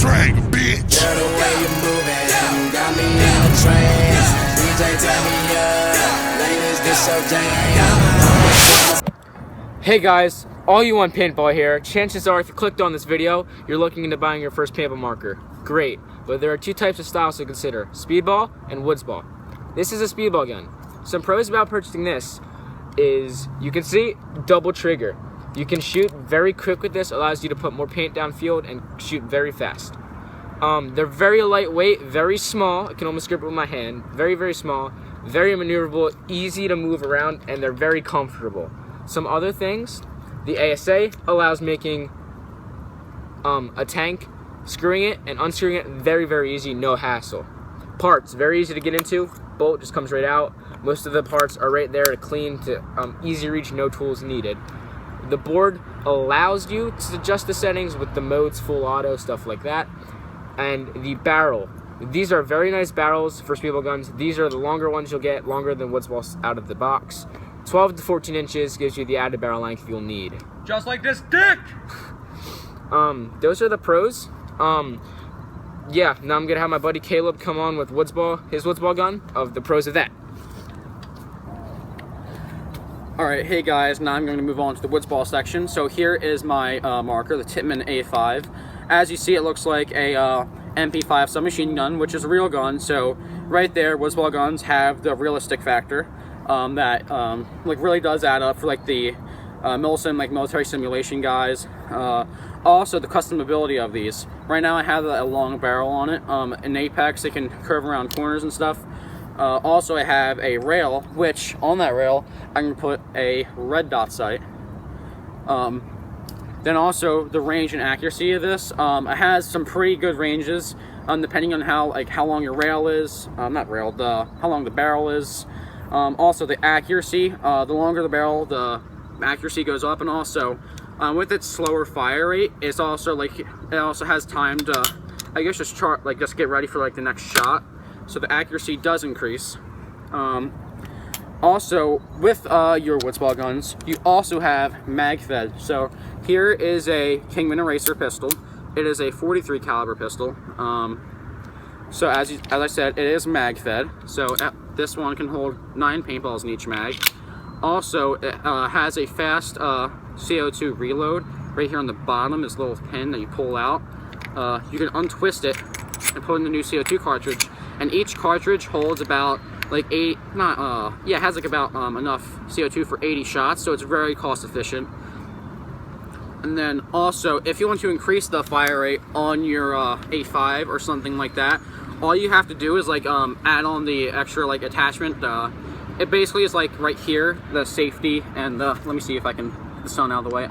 Straight, bitch. Girl, the way you moving, got me in a trance. DJ, turn me up. Ladies, this your jam. Hey guys, all you want paintball here. Chances are if you clicked on this video, you're looking into buying your first paintball marker. Great, but there are two types of styles to consider, speedball and woodsball. This is a speedball gun. Some pros about purchasing this is, you can see, double trigger. You can shoot very quick with this, allows you to put more paint downfield and shoot very fast. They're very lightweight, very small. I can almost grip it with my hand. Very, very small, very maneuverable, easy to move around, and they're very comfortable. Some other things, the ASA allows making a tank, screwing it and unscrewing it very, very easy, no hassle. Parts, very easy to get into, bolt just comes right out. Most of the parts are right there to clean, to easy reach, no tools needed. The board allows you to adjust the settings with the modes, full auto, stuff like that. And the barrel, these are very nice barrels for speedball guns. These are the longer ones you'll get, longer than woodsball out of the box. 12 to 14 inches gives you the added barrel length you'll need. Just like this dick! Those are the pros. Yeah, now I'm gonna have my buddy Caleb come on with his woodsball gun, of the pros of that. Alright, hey guys, now I'm going to move on to the woodsball section. So here is my marker, the Tippmann A5. As you see, it looks like a MP5 submachine gun, which is a real gun. So right there, woodsball guns have the realistic factor that like really does add up for like the military simulation guys. Also, the customability of these. Right now, I have a long barrel on it. In Apex, it can curve around corners and stuff. Also, I have a rail, which on that rail, I can put a red dot sight. Then also, the range and accuracy of this. It has some pretty good ranges, depending on how long your rail is. How long the barrel is. Also, the accuracy. The longer the barrel, the accuracy goes up, and also with its slower fire rate, it's also it also has time to, I guess, just get ready for the next shot. So the accuracy does increase. Also, with your woodsball guns, you also have mag fed. So here is a Kingman Eraser pistol. It is a 43 caliber pistol. So as I said, it is mag fed. So this one can hold 9 paintballs in each mag. Also, it has a fast CO2 reload right here on the bottom. This little pin that you pull out. You can untwist it and put in the new CO2 cartridge. And each cartridge holds about it has about enough CO2 for 80 shots, so it's very cost efficient. And then also, if you want to increase the fire rate on your A5 or something like that, all you have to do is add on the extra attachment. It basically is right here, the safety and the, let me see if I can get the sun out of the way,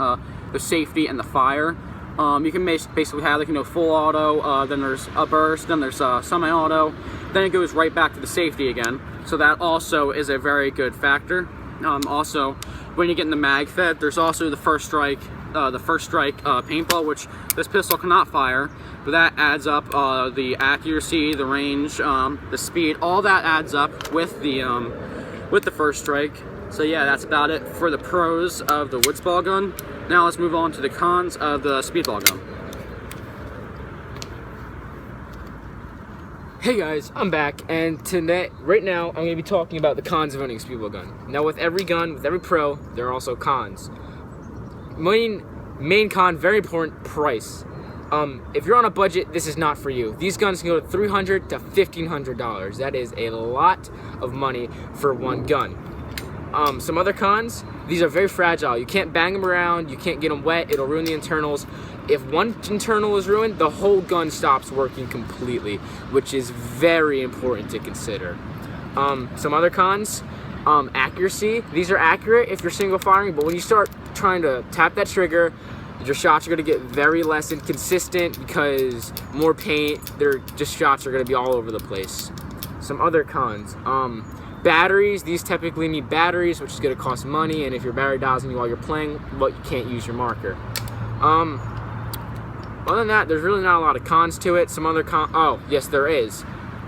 the safety and the fire. You can basically have full auto, then there's a burst, then there's semi-auto, then it goes right back to the safety again. So that also is a very good factor. Also, when you get in the mag fed, there's also the first strike paintball, which this pistol cannot fire, but that adds up the accuracy, the range, the speed, all that adds up with the first strike. So yeah, that's about it for the pros of the woodsball gun. Now let's move on to the cons of the speedball gun. Hey guys, I'm back, and right now, I'm going to be talking about the cons of owning a speedball gun. Now with every gun, with every pro, there are also cons. Main con, very important, price. If you're on a budget, this is not for you. These guns can go to $300 to $1,500. That is a lot of money for one gun. Some other cons, these are very fragile. You can't bang them around, you can't get them wet, it'll ruin the internals. If one internal is ruined, the whole gun stops working completely, which is very important to consider. Some other cons, accuracy. These are accurate if you're single firing, but when you start trying to tap that trigger, your shots are going to get very less inconsistent because more paint, shots are going to be all over the place. Some other cons, batteries. These typically need batteries, which is going to cost money, and if your battery dies on you while you're playing, well, you can't use your marker. Other than that, there's really not a lot of cons to it. Some other oh, yes, there is.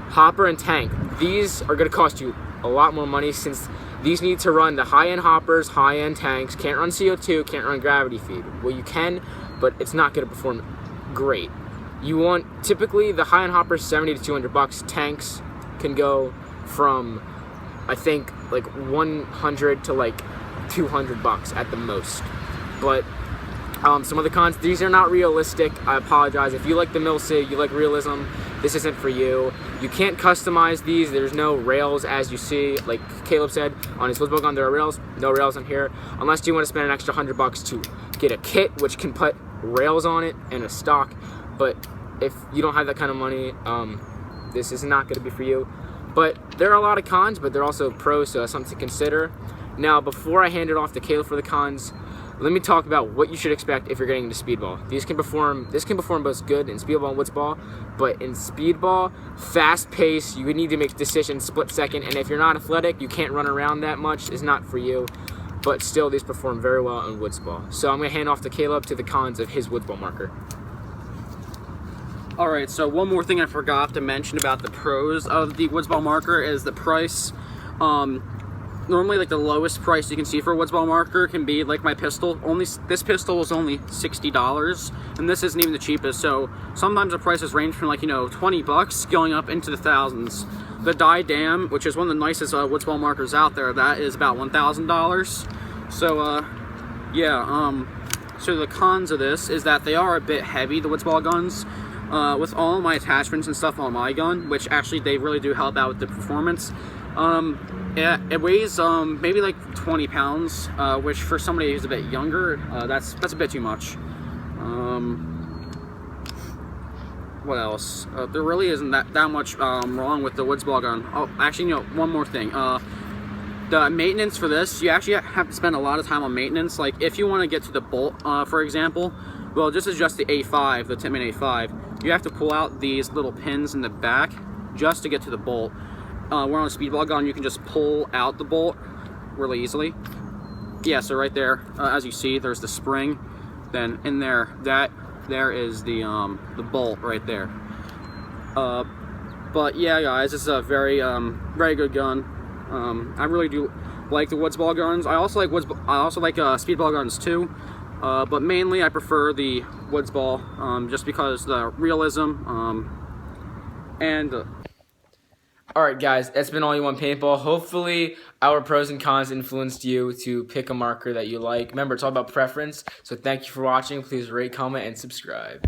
Hopper and tank. These are going to cost you a lot more money since these need to run the high-end hoppers, high-end tanks, can't run CO2, can't run gravity feed. Well, you can, but it's not going to perform great. You want, typically the high-end hopper is 70 to 200 bucks. Tanks can go from, I think, like 100 to like 200 bucks at the most. But some of the cons, these are not realistic. I apologize. If you like the mil-sig, you like realism, this isn't for you. You can't customize these. There's no rails, as you see. Like Caleb said, on his Woodball gun, there are rails. No rails on here. Unless you want to spend an extra 100 bucks to get a kit, which can put rails on it and a stock. But if you don't have that kind of money, this is not going to be for you. But there are a lot of cons, but there are also pros, so that's something to consider. Now, before I hand it off to Caleb for the cons, let me talk about what you should expect if you're getting into speedball. This can perform both good in speedball and woodsball, but in speedball, fast pace, you would need to make decisions split second, and if you're not athletic, you can't run around that much, it's not for you. But still, these perform very well in woodsball. So I'm going to hand off to Caleb to the cons of his woodsball marker. Alright, so one more thing I forgot to mention about the pros of the woodsball marker is the price. Normally, like, the lowest price you can see for a woodsball marker can be like my pistol. This pistol was only $60, and this isn't even the cheapest. So sometimes the prices range from, like, 20 bucks going up into the thousands. The Die Dam, which is one of the nicest woodsball markers out there, that is about $1,000. So yeah. So the cons of this is that they are a bit heavy, the woodsball guns. With all of my attachments and stuff on my gun, which actually they really do help out with the performance. It weighs maybe like 20 pounds, which for somebody who's a bit younger, that's a bit too much. What else? There really isn't that much wrong with the woodsball gun. Oh, actually, one more thing. The maintenance for this, you actually have to spend a lot of time on maintenance. Like, if you want to get to the bolt, for example, well, just adjust the A5, the Tippmann A5. You have to pull out these little pins in the back just to get to the bolt. Where on a speedball gun, you can just pull out the bolt really easily. Yeah, so right there, as you see, there's the spring. Then in there, there is the bolt right there. But yeah, guys, this is a very good gun. I really do like the woodsball guns. I also like speedball guns too. But mainly I prefer the woodsball, just because the realism, Alright guys, that's been All You Want Paintball. Hopefully our pros and cons influenced you to pick a marker that you like. Remember, it's all about preference. So thank you for watching. Please rate, comment, and subscribe.